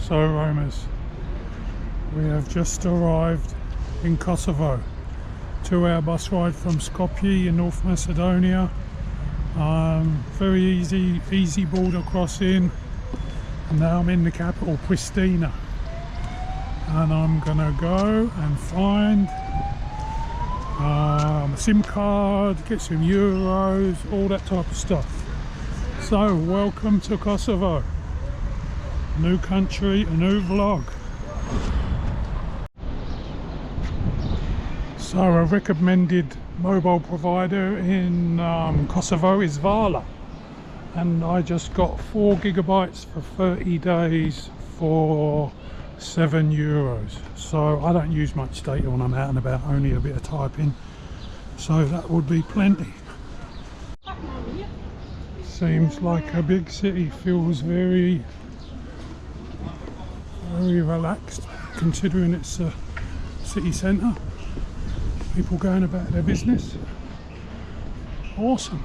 So Romas, we have just arrived in Kosovo. 2-hour bus ride from Skopje in North Macedonia. Very easy border crossing. And now I'm in the capital, Pristina. And I'm gonna go and find a SIM card, get some euros, all that type of stuff. So welcome to Kosovo. New country, a new vlog. So a recommended mobile provider in Kosovo is Vala, and I just got 4 gigabytes for 30 days for €7. So I don't use much data when I'm out and about, only a bit of typing, so that would be plenty. Seems like a big city, feels very relaxed considering it's a city centre. People going about their business. Awesome.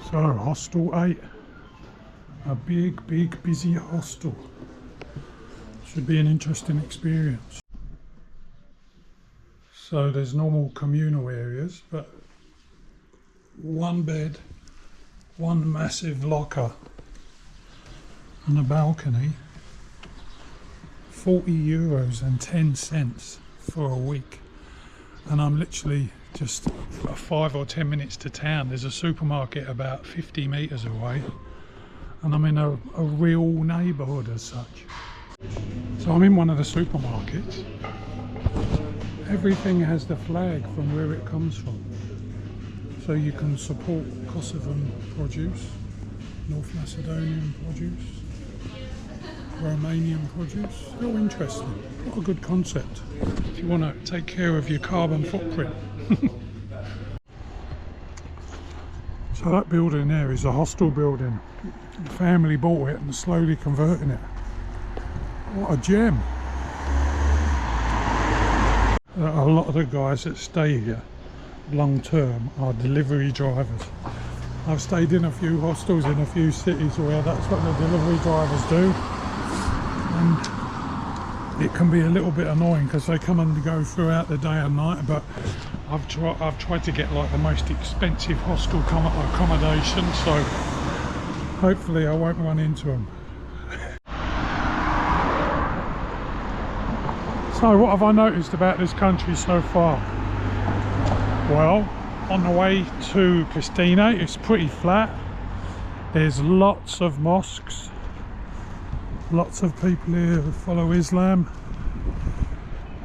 So Hostel 8, a big busy hostel. Should be an interesting experience. So there's normal communal areas, but 1 bed, 1 massive locker and a balcony. €40.10 for a week, and I'm literally just 5 or 10 minutes to town. There's a supermarket about 50 meters away, and I'm in a real neighborhood as such. So I'm in one of the supermarkets. Everything has the flag from where it comes from, so you can support Kosovan produce, North Macedonian produce, Romanian produce. Real interesting. What a good concept if you want to take care of your carbon footprint. So that building there is a hostel building. The family bought it and slowly converting it. What a gem. A lot of the guys that stay here long term are delivery drivers. I've stayed in a few hostels in a few cities where that's what the delivery drivers do. And it can be a little bit annoying because they come and go throughout the day and night, but I've tried to get like the most expensive hostel accommodation, so hopefully I won't run into them. So what have I noticed about this country so far? Well, on the way to Pristina, it's pretty flat. There's lots of mosques. Lots of people here who follow Islam,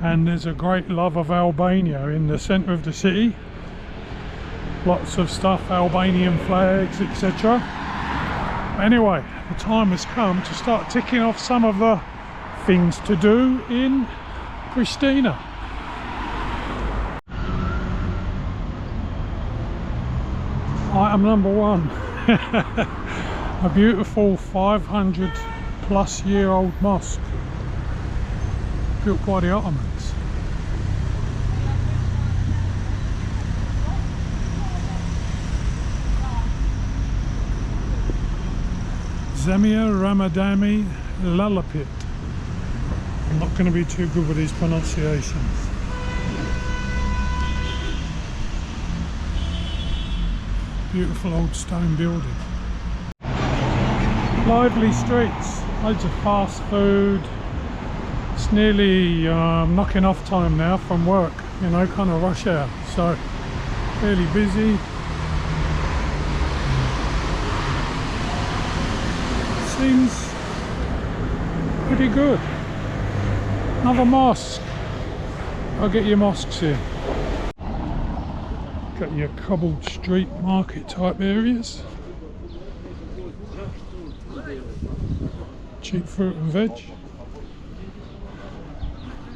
and there's a great love of Albania in the centre of the city. Lots of stuff, Albanian flags, etc. Anyway, the time has come to start ticking off some of the things to do in Pristina. Item number 1. A beautiful 500-plus-year-old mosque built by the Ottomans. Zemia Ramadani Lalapit. I'm not going to be too good with these pronunciations. Beautiful old stone building. Lively streets, loads of fast food. It's nearly knocking off time now from work, you know, kind of rush hour, so fairly busy. Seems pretty good. Another mosque. I'll get your mosques here. Got your cobbled street market type areas. Cheap fruit and veg.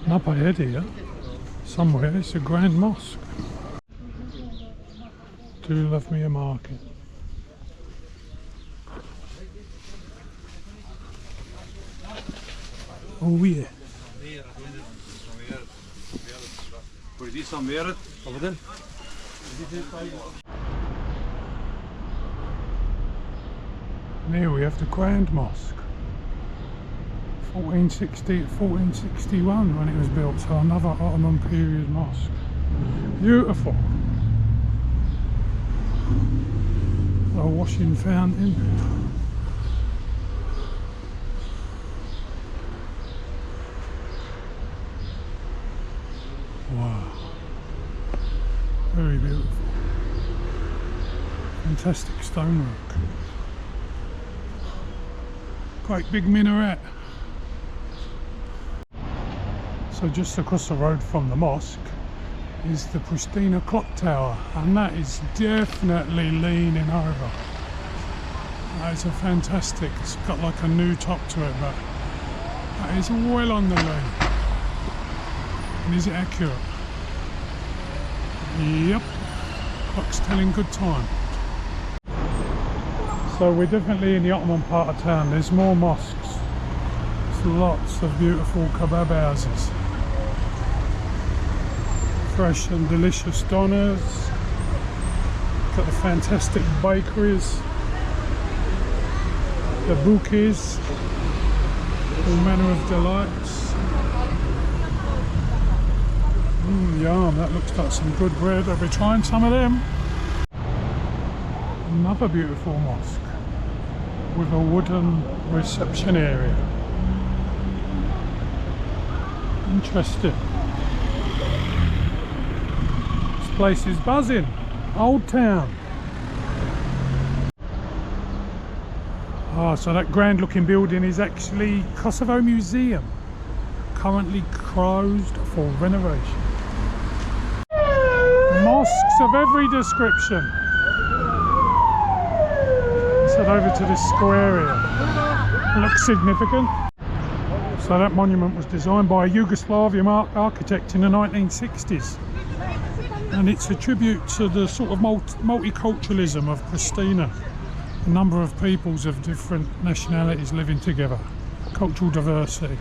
And up ahead here, somewhere, it's a grand mosque. Do love me a market. Oh yeah. And here we have the Grand Mosque. 1461 when it was built, so another Ottoman period mosque. Beautiful. A washing fountain. Wow. Very beautiful. Fantastic stonework. Quite big minaret. So just across the road from the mosque is the Pristina clock tower, and that is definitely leaning over. That is a fantastic, it's got like a new top to it, but that is well on the lean. And is it accurate? Yep, clock's telling good time. So we're definitely in the Ottoman part of town. There's more mosques. There's lots of beautiful kebab houses. Fresh and delicious donors. Got the fantastic bakeries. The bouquets. All manner of delights. Yum, that looks like some good bread. I'll be trying some of them. Another beautiful mosque with a wooden reception area. Interesting. This place is buzzing. Old town. Ah, so that grand looking building is actually Kosovo Museum. Currently closed for renovation. Mosques of every description. Let's head over to this square here. Looks significant. So that monument was designed by a Yugoslavian architect in the 1960s. And it's a tribute to the sort of multiculturalism of Pristina. A number of peoples of different nationalities living together. Cultural diversity.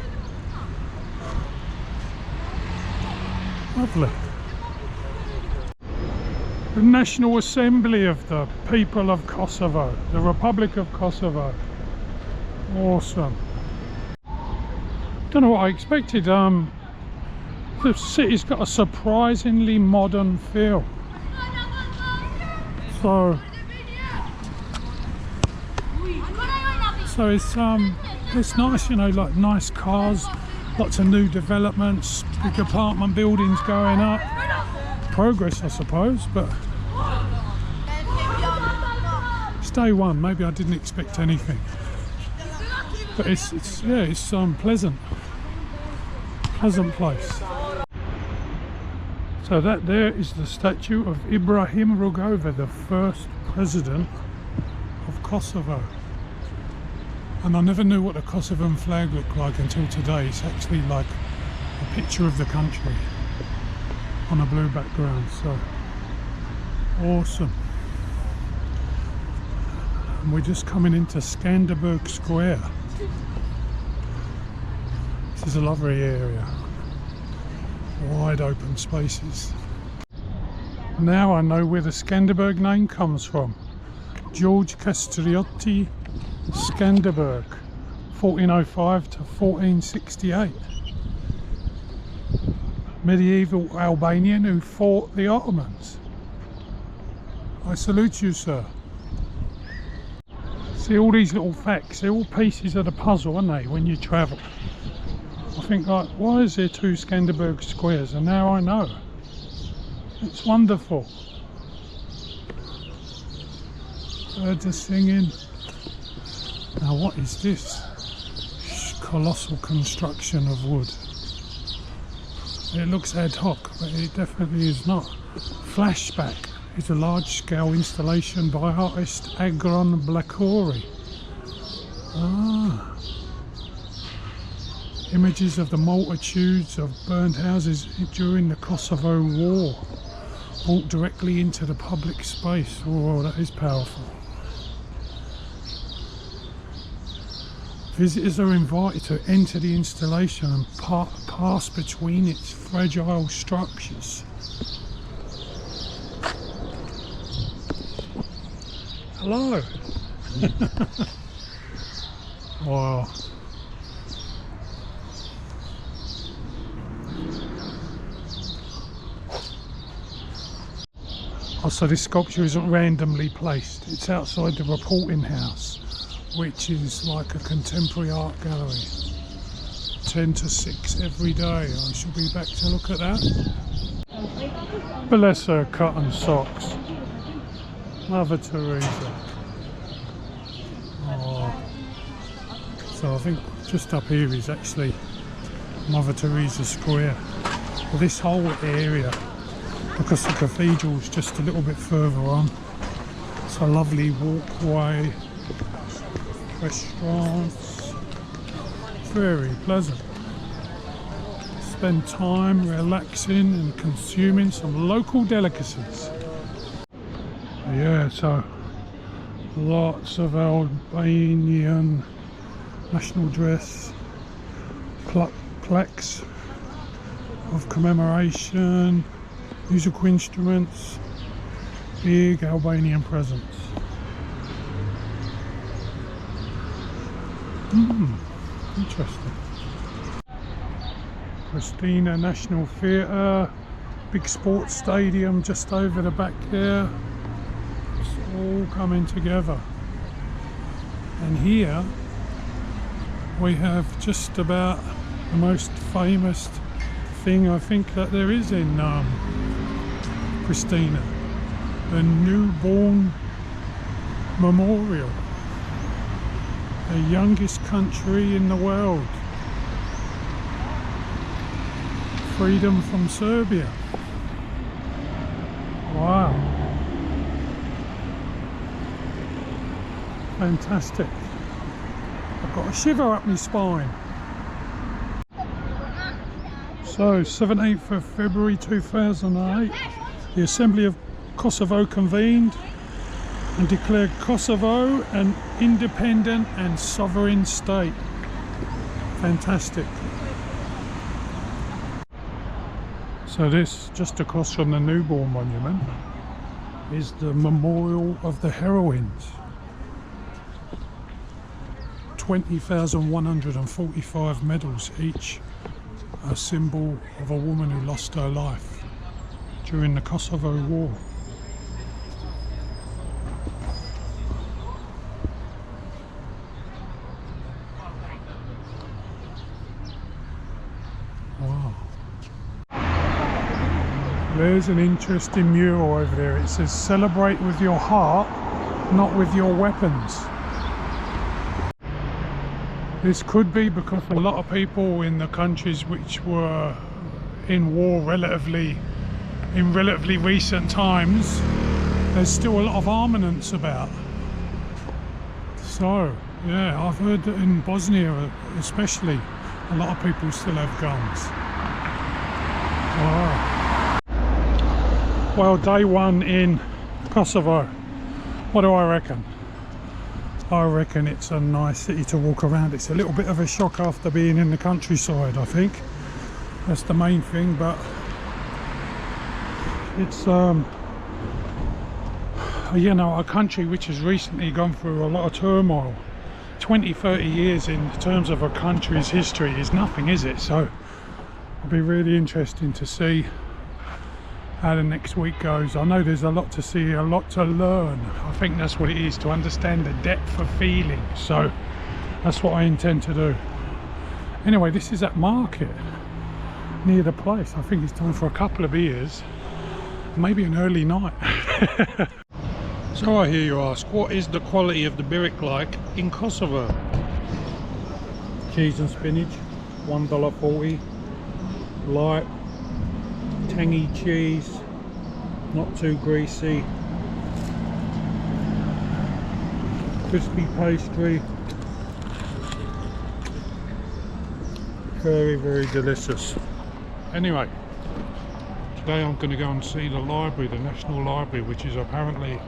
Lovely. The National Assembly of the People of Kosovo, the Republic of Kosovo. Awesome. Don't know what I expected. The city's got a surprisingly modern feel. So it's nice, you know, like nice cars, lots of new developments, big apartment buildings going up. Progress, I suppose, but it's day one. Maybe I didn't expect anything, but it's pleasant place. So that there is the statue of Ibrahim Rugova, the first president of Kosovo. And I never knew what the Kosovan flag looked like until today. It's actually like a picture of the country on a blue background, so awesome. And we're just coming into Skanderberg Square. This is a lovely area, wide open spaces. Now I know where the Skanderberg name comes from. George Castriotti Skanderberg, 1405 to 1468. Medieval Albanian who fought the Ottomans. I salute you, sir. See all these little facts, they're all pieces of the puzzle, aren't they, when you travel. I think, like, why is there two Skanderberg squares? And now I know. It's wonderful. Birds are singing. Now what is this? Colossal construction of wood. It looks ad hoc, but it definitely is not. Flashback is a large-scale installation by artist Agron Blakori. Images of the multitudes of burned houses during the Kosovo War, brought directly into the public space. Oh, that is powerful. Visitors are invited to enter the installation and pass between its fragile structures. Hello. Wow. Oh, so this sculpture isn't randomly placed. It's outside the reporting house, which is like a contemporary art gallery. 10 to 6 every day. I shall be back to look at that. Bless her cotton socks. Mother Theresa. Oh. So I think just up here is actually Mother Theresa Square. Well, this whole area, because the cathedral's just a little bit further on. It's a lovely walkway, restaurants, very pleasant. Spend time relaxing and consuming some local delicacies. Yeah, so lots of Albanian national dress, plaques of commemoration, musical instruments, big Albanian presence. Interesting. Pristina National Theatre, big sports stadium just over the back there. It's all coming together. And here we have just about the most famous thing I think that there is in Pristina, the newborn memorial, the youngest country in the world, freedom from Serbia. Wow, fantastic. I've got a shiver up my spine. So, 17th of February 2008, the Assembly of Kosovo convened and declared Kosovo an independent and sovereign state. Fantastic. So this, just across from the newborn monument, is the memorial of the heroines. 20,145 medals each, a symbol of a woman who lost her life during the Kosovo War. Wow. There's an interesting mural over there. It says, "Celebrate with your heart, not with your weapons." This could be because a lot of people in the countries which were in war in relatively recent times, there's still a lot of armaments about. So, yeah, I've heard that in Bosnia especially, a lot of people still have guns. Wow. Well, day one in Kosovo. What do I reckon? I reckon it's a nice city to walk around. It's a little bit of a shock after being in the countryside, I think. That's the main thing, but it's you know, a country which has recently gone through a lot of turmoil. 20-30 years in terms of a country's history is nothing, is it? So it'll be really interesting to see how the next week goes. I know there's a lot to see, a lot to learn. I think that's what it is, to understand the depth of feeling. So that's what I intend to do. Anyway, this is that market near the place. I think it's time for a couple of beers, maybe an early night. So I hear you ask, what is the quality of the Byrek like in Kosovo? Cheese and spinach, $1.40. Light, tangy cheese, not too greasy. Crispy pastry. Very, very delicious. Anyway, today I'm going to go and see the library, the National Library, which is apparently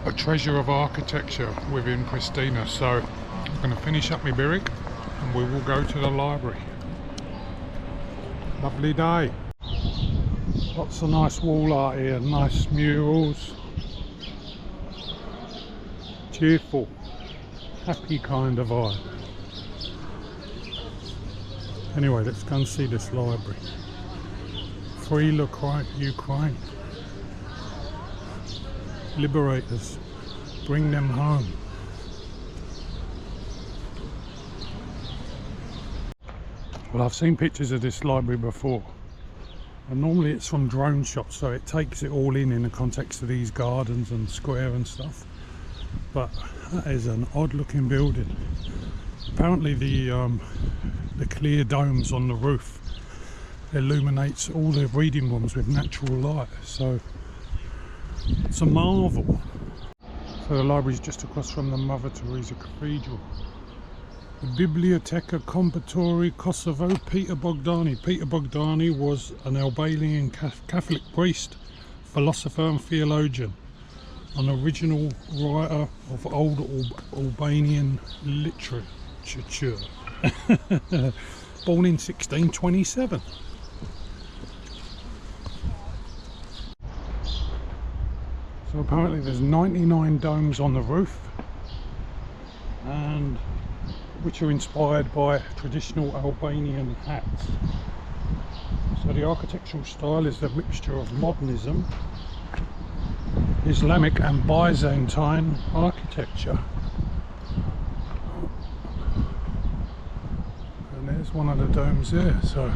a treasure of architecture within Pristina. So I'm going to finish up my Byrek and we will go to the library. Lovely day. Lots of nice wall art here, nice murals. Cheerful. happy kind of vibe. Anyway, let's go and see this library. Free Ukraine. Liberators, bring them home. Well, I've seen pictures of this library before, and normally it's from drone shots, so it takes it all in the context of these gardens and square and stuff. But that is an odd looking building. Apparently the clear domes on the roof illuminates all the reading rooms with natural light, so it's a marvel. So the library is just across from the Mother Theresa Cathedral. The Biblioteca Compitory Kosovo, Peter Bogdani. Peter Bogdani was an Albanian Catholic priest, philosopher and theologian, an original writer of old Albanian literature. Born in 1627. So apparently there's 99 domes on the roof, and which are inspired by traditional Albanian hats. So the architectural style is a mixture of modernism, Islamic and Byzantine architecture. And there's one of the domes there, so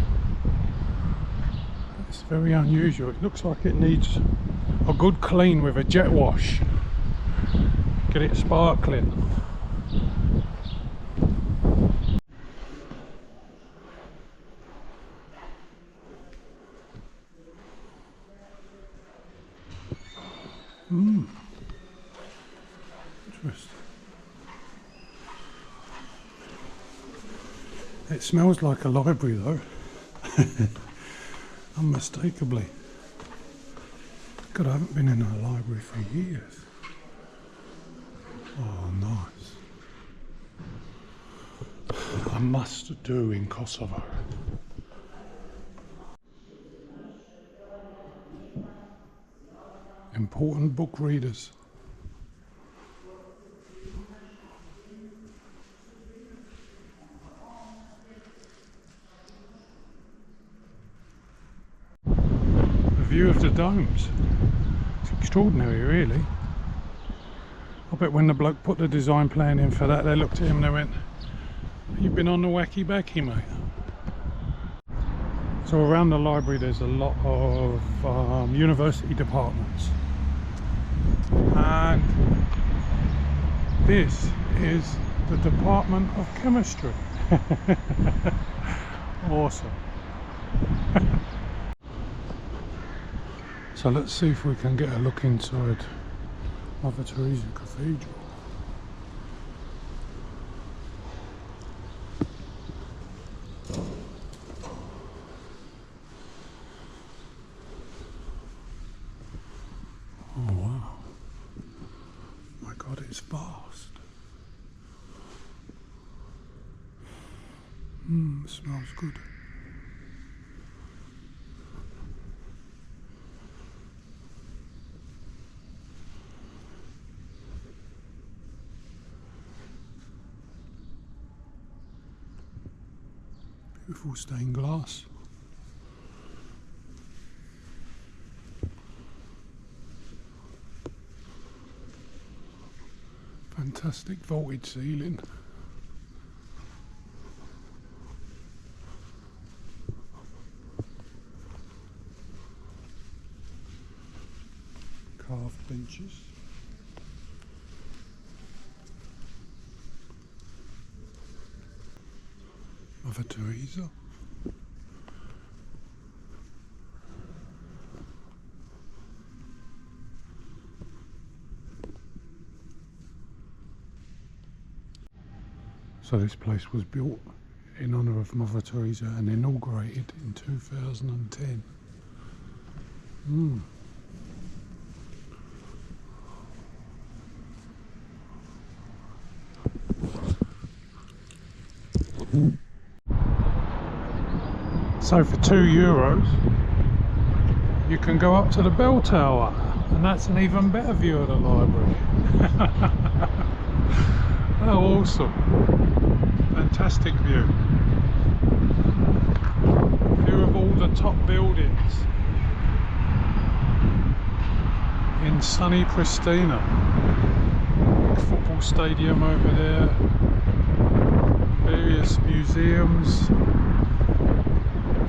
it's very unusual. It looks like it needs a good clean with a jet wash. Get it sparkling. Interesting. It smells like a library though. Unmistakably. God, I haven't been in a library for years. Oh, nice. A must do in Kosovo. Important book readers. The view of the domes. It's extraordinary, really. I bet when the bloke put the design plan in for that, they looked at him and they went, "You've been on the wacky backy, mate." So around the library there's a lot of university departments, and this is the Department of Chemistry. Awesome. So let's see if we can get a look inside Mother Theresa Cathedral. Oh wow, my God, it's vast. It smells good. Beautiful stained glass. Fantastic vaulted ceiling. Carved benches. Mother Theresa. So this place was built in honour of Mother Theresa and inaugurated in 2010. So for €2 you can go up to the bell tower, and that's an even better view of the library. How awesome. Fantastic view. View of all the top buildings in sunny Pristina. Big football stadium over there. Various museums.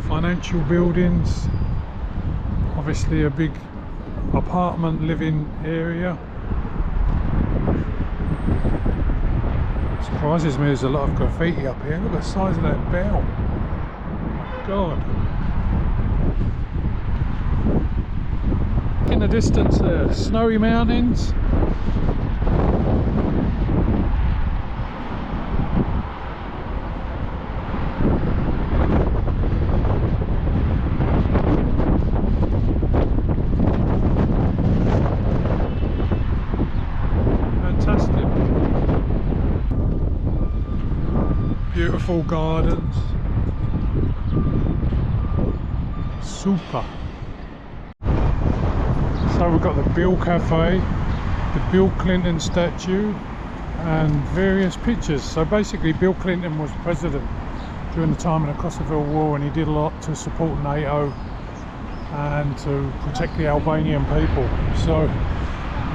Financial buildings. Obviously a big apartment living area. Surprises me there's a lot of graffiti up here. Look at the size of that bell. God. In the distance there, snowy mountains. Beautiful gardens. Super. So we've got the Bill Cafe, the Bill Clinton statue, and various pictures. So basically Bill Clinton was president during the time of the Kosovo War, and he did a lot to support NATO and to protect the Albanian people. So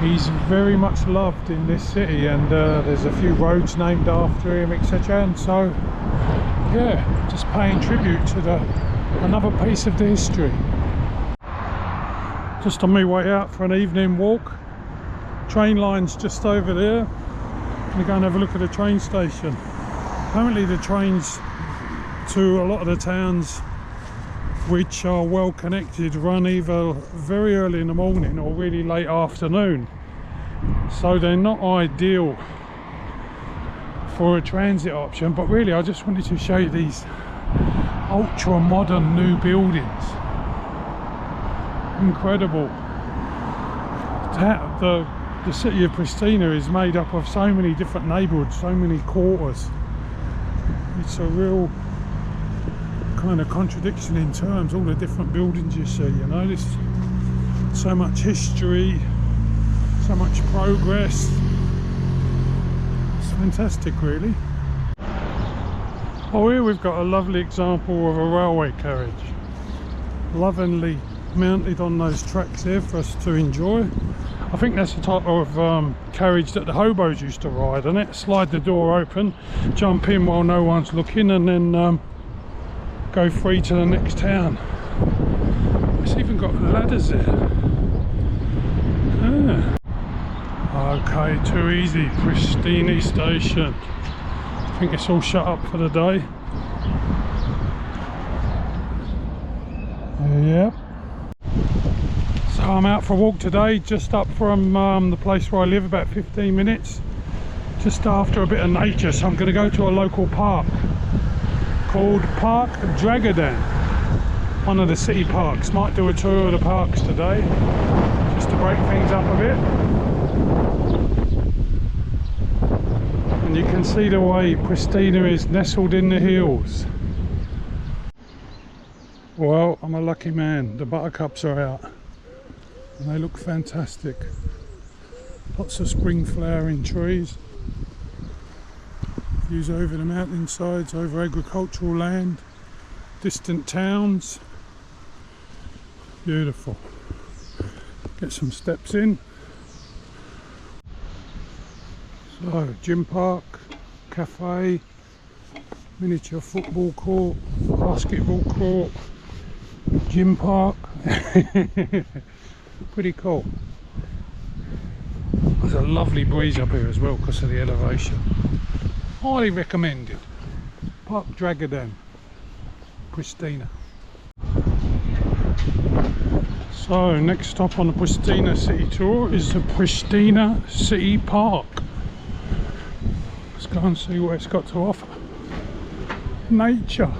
he's very much loved in this city, and there's a few roads named after him, etc. And so, yeah, just paying tribute to another piece of the history. Just on my way out for an evening walk. Train line's just over there. I'm going to go and have a look at the train station. Apparently the trains to a lot of the towns which are well connected run either very early in the morning or really late afternoon, so they're not ideal for a transit option. But really I just wanted to show you these ultra modern new buildings. Incredible. The city of Pristina is made up of so many different neighbourhoods, so many quarters. It's a real kind of contradiction in terms, all the different buildings you see, you know. There's so much history, so much progress. It's fantastic, really. Oh, here we've got a lovely example of a railway carriage, lovingly mounted on those tracks here for us to enjoy. I think that's the type of carriage that the hobos used to ride on it. Slide the door open, jump in while no one's looking, and then go free to the next town. It's even got ladders there. Ah. Okay, too easy. Pristina station. I think it's all shut up for the day. Yep. So I'm out for a walk today, just up from the place where I live, about 15 minutes. Just after a bit of nature, so I'm going to go to a local park called Park Dragadan, one of the city parks. Might do a tour of the parks today, just to break things up a bit. And you can see the way Pristina is nestled in the hills. Well, I'm a lucky man. The buttercups are out and they look fantastic. Lots of spring flowering trees. Views over the mountainsides, over agricultural land, distant towns. Beautiful. Get some steps in. So, gym park, cafe, miniature football court, basketball court, gym park. Pretty cool. There's a lovely breeze up here as well because of the elevation. Highly recommended. Park Dragadan, Pristina. So next stop on the Pristina city tour is the Pristina City Park. Let's go and see what it's got to offer. Nature,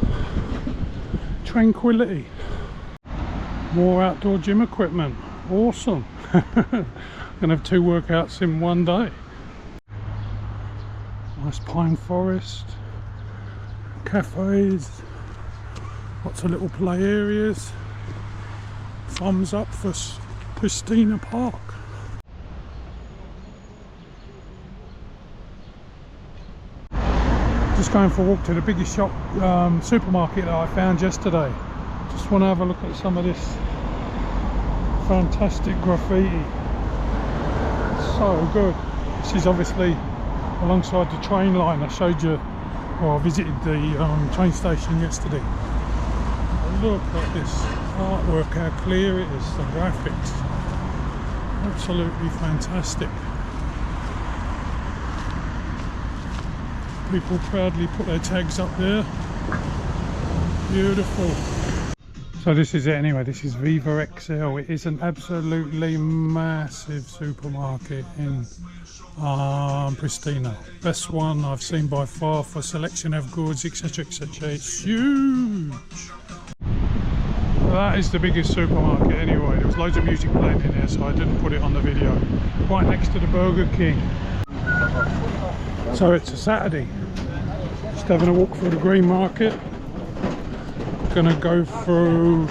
tranquility, more outdoor gym equipment. Awesome. Gonna have 2 workouts in one day. Nice pine forest, cafes, lots of little play areas. Thumbs up for Pristina Park. Just going for a walk to the biggest shop, supermarket that I found yesterday. Just want to have a look at some of this fantastic graffiti. It's so good. This is obviously alongside the train line. I showed you, or I visited the train station yesterday. Look at this artwork, how clear it is, the graphics. Absolutely fantastic. People proudly put their tags up there. Beautiful. So this is it anyway. This is Viva XL. It is an absolutely massive supermarket in Pristina. Best one I've seen by far for selection of goods, etc, etc. It's huge. That is the biggest supermarket anyway. There was loads of music playing in there, so I didn't put it on the video. Right next to the Burger King. So it's a Saturday. Just having a walk through the green market. Gonna go through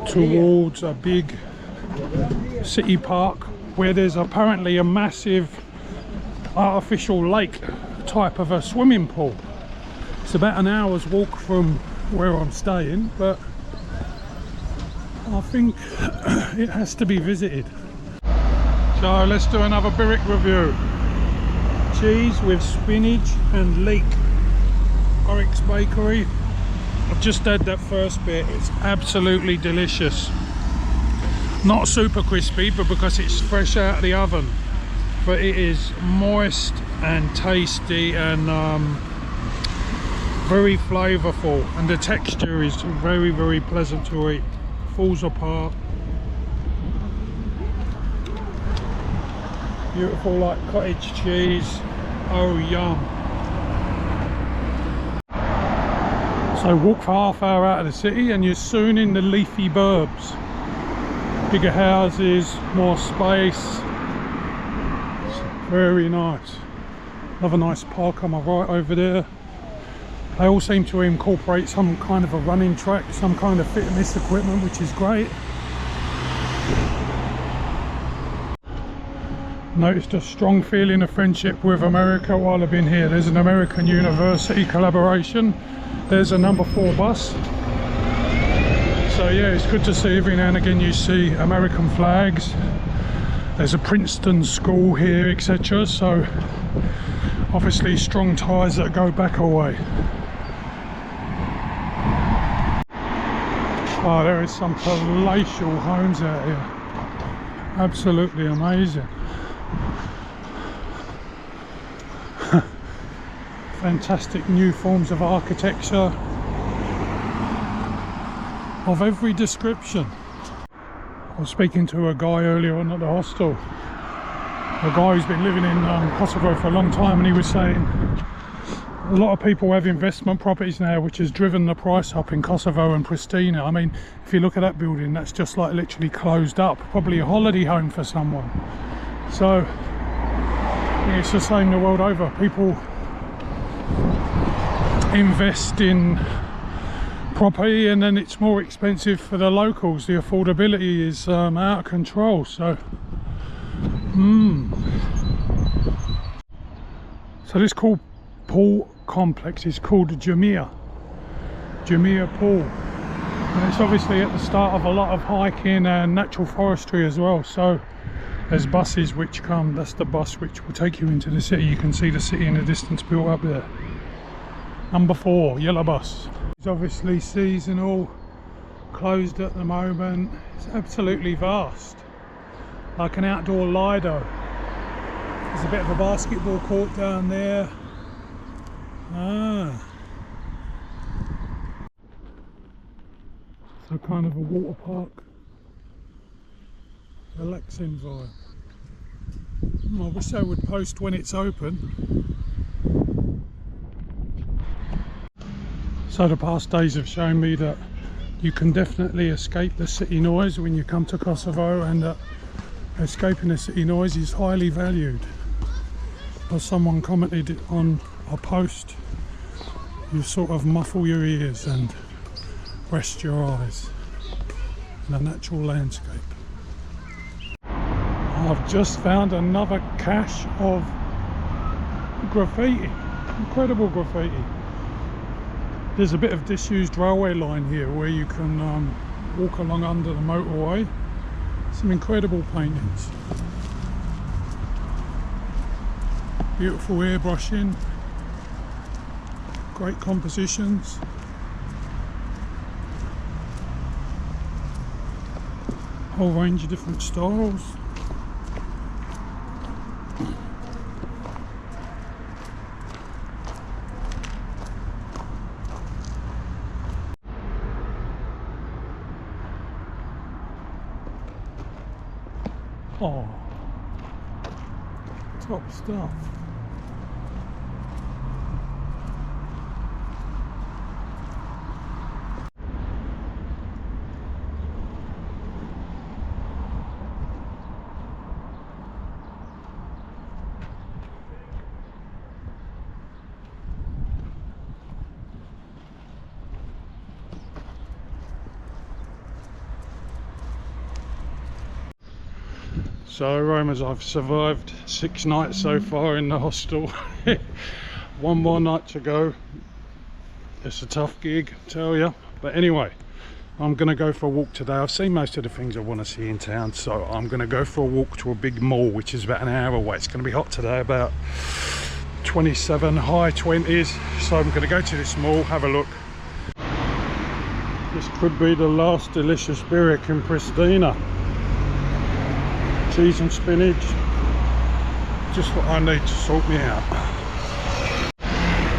towards a big city park where there's apparently a massive artificial lake type of a swimming pool. It's about an hour's walk from where I'm staying, but I think it has to be visited. So let's do another Byrek review. Cheese with spinach and leek. Oryx Bakery. I've just had that first bit. It's absolutely delicious. Not super crispy, but because it's fresh out of the oven. But it is moist and tasty and very flavourful. And the texture is very, very pleasant to eat. Falls apart. Beautiful, like cottage cheese. Oh, yum. So walk for half hour out of the city and you're soon in the leafy burbs. Bigger houses, more space. It's very nice. Another nice park on my right over there. They all seem to incorporate some kind of a running track, some kind of fitness equipment, which is great. Noticed a strong feeling of friendship with America while I've been here. There's an American university collaboration. There's a number 4 bus. So yeah, it's good to see every now and again you see American flags. There's a Princeton school here, etc. So obviously strong ties that go back a way. Oh, there is some palatial homes out here. Absolutely amazing. Fantastic new forms of architecture of every description. I was speaking to a guy earlier on at the hostel, a guy who's been living in Kosovo for a long time, and he was saying a lot of people have investment properties now, which has driven the price up in Kosovo and Pristina. I mean, if you look at that building, that's just like literally closed up, probably a holiday home for someone. So it's the same the world over. People invest in property and then it's more expensive for the locals. The affordability is out of control. So so this cool pool complex is called Jamia Pool, and it's obviously at the start of a lot of hiking and natural forestry as well. So there's buses which come, that's the bus which will take you into the city. You can see the city in the distance built up there. Number 4, yellow bus. It's obviously seasonal, closed at the moment. It's absolutely vast, like an outdoor Lido. There's a bit of a basketball court down there. So kind of a water park, relaxing vibe. I wish they would post when it's open. So the past days have shown me that you can definitely escape the city noise when you come to Kosovo, and that escaping the city noise is highly valued. As someone commented on a post, you sort of muffle your ears and rest your eyes in a natural landscape. I've just found another cache of graffiti. Incredible graffiti. There's a bit of disused railway line here where you can walk along under the motorway. Some incredible paintings. Beautiful airbrushing. Great compositions. Whole range of different styles. Oh, top stuff. So Romans, I've survived 6 nights so far in the hostel. One more night to go. It's a tough gig, I tell you. But anyway, I'm going to go for a walk today. I've seen most of the things I want to see in town, so I'm going to go for a walk to a big mall, which is about an hour away. It's going to be hot today, about 27, high 20s. So I'm going to go to this mall, have a look. This could be the last delicious Byrek in Pristina. Cheese and spinach, just what I need to sort me out.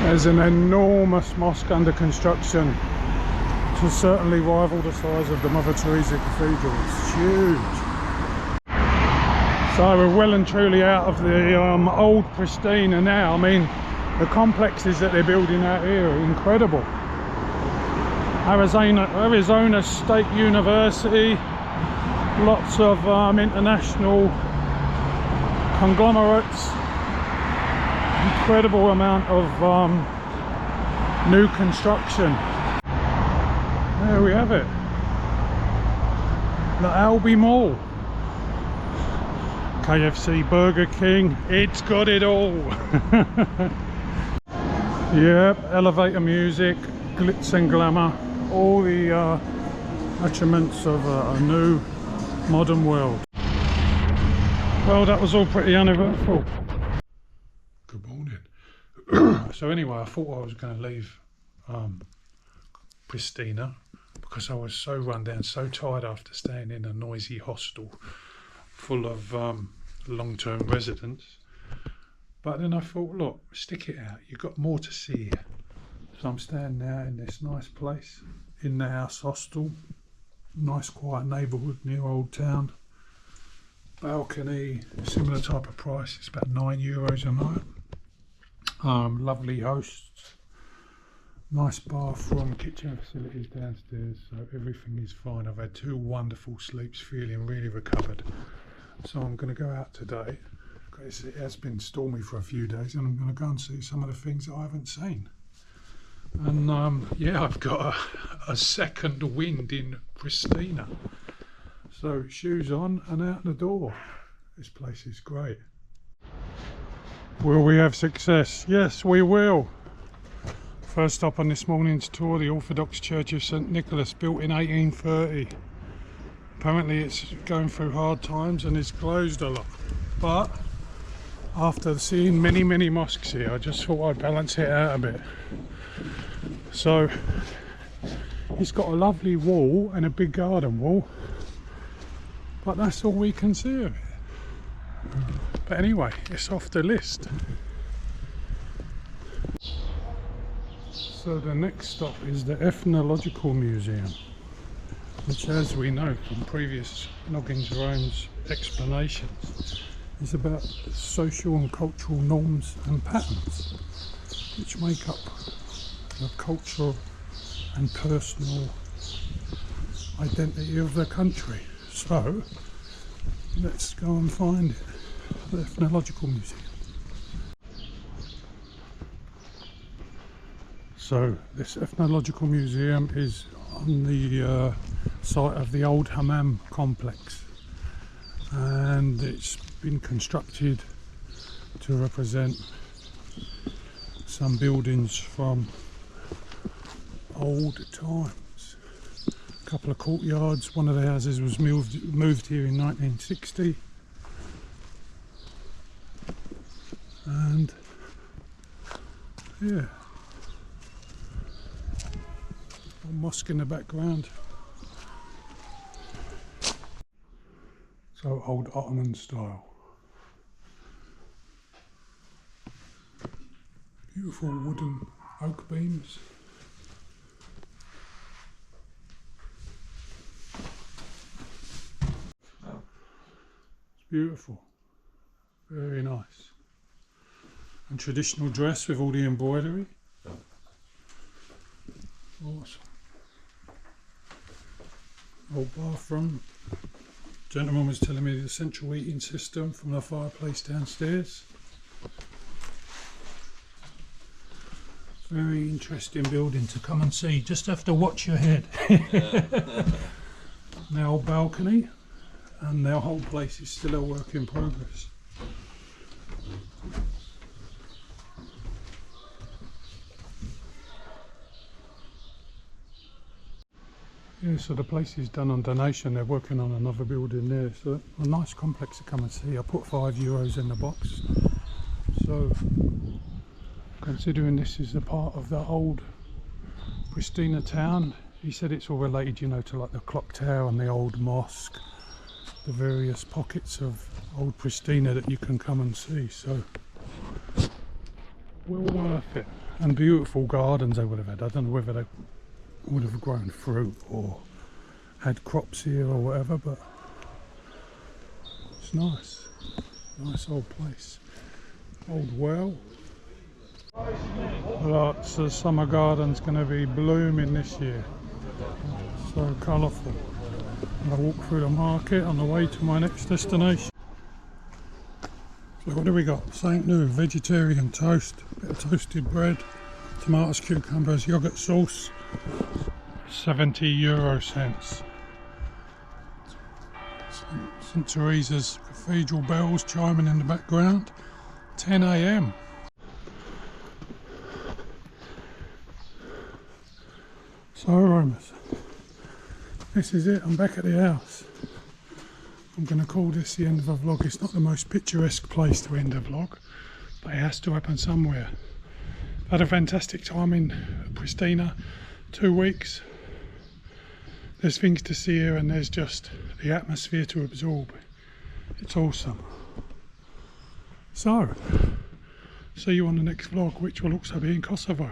There's an enormous mosque under construction to certainly rival the size of the Mother Theresa Cathedral. It's huge. So we're well and truly out of the old Pristina now. I mean, the complexes that they're building out here are incredible. Arizona State University. Lots of international conglomerates, incredible amount of new construction. There we have it, the Albi Mall. KFC, Burger King, it's got it all. Yep, elevator music, glitz and glamour, all the attributes of a new modern world. Well, that was all pretty uneventful. Good morning. So anyway, I thought I was going to leave Pristina because I was so run down, so tired after staying in a noisy hostel full of long-term residents. But then I thought, look, stick it out. You've got more to see here. So I'm staying now in this nice place, in the house hostel. Nice quiet neighbourhood near Old Town. Balcony, similar type of price. It's about €9 a night. Lovely hosts. Nice bathroom, kitchen facilities downstairs. So everything is fine. I've had 2 wonderful sleeps, feeling really recovered. So I'm going to go out today. Because it has been stormy for a few days, and I'm going to go and see some of the things that I haven't seen. And yeah, I've got a second wind in Pristina. So shoes on and out the door. This place is great. Will we have success? Yes, we will. First stop on this morning's tour, the Orthodox Church of St. Nicholas, built in 1830. Apparently it's going through hard times and it's closed a lot. But after seeing many mosques here, I just thought I'd balance it out a bit. So it's got a lovely wall and a big garden wall, but that's all we can see of it. But anyway, it's off the list. So the next stop is the Ethnological Museum, which, as we know from previous Noggins Rome's explanations, is about social and cultural norms and patterns which make up the cultural and personal identity of the country. So let's go and find it, the Ethnological Museum. So this Ethnological Museum is on the site of the old hammam complex, and it's been constructed to represent some buildings from old times. A couple of courtyards. One of the houses was moved here in 1960. And yeah, a mosque in the background. So old Ottoman style. Beautiful wooden oak beams. It's beautiful. Very nice. And traditional dress with all the embroidery. Awesome. Old bathroom. Gentleman was telling me the central heating system from the fireplace downstairs. Very interesting building to come and see. Just have to watch your head. Now balcony, and their whole place is still a work in progress. Yeah, so the place is done on donation. They're working on another building there, so a nice complex to come and see. I put €5 in the box. So considering this is a part of the old Pristina town, he said it's all related, you know, to like the clock tower and the old mosque, the various pockets of old Pristina that you can come and see. So well worth it. And beautiful gardens they would have had. I don't know whether they would have grown fruit or had crops here or whatever, but it's nice. Nice old place. Old well. Lots of summer gardens going to be blooming this year. So colourful. I'm going to walk through the market on the way to my next destination. So what do we got? St. New vegetarian toast, bit of toasted bread, tomatoes, cucumbers, yoghurt sauce, 70 cents. St. Theresa's Cathedral bells chiming in the background. 10 AM. So Romans, this is it. I'm back at the house. I'm going to call this the end of a vlog. It's not the most picturesque place to end a vlog, but it has to happen somewhere. Had a fantastic time in Pristina, 2 weeks. There's things to see here and there's just the atmosphere to absorb. It's awesome. So, see you on the next vlog, which will also be in Kosovo.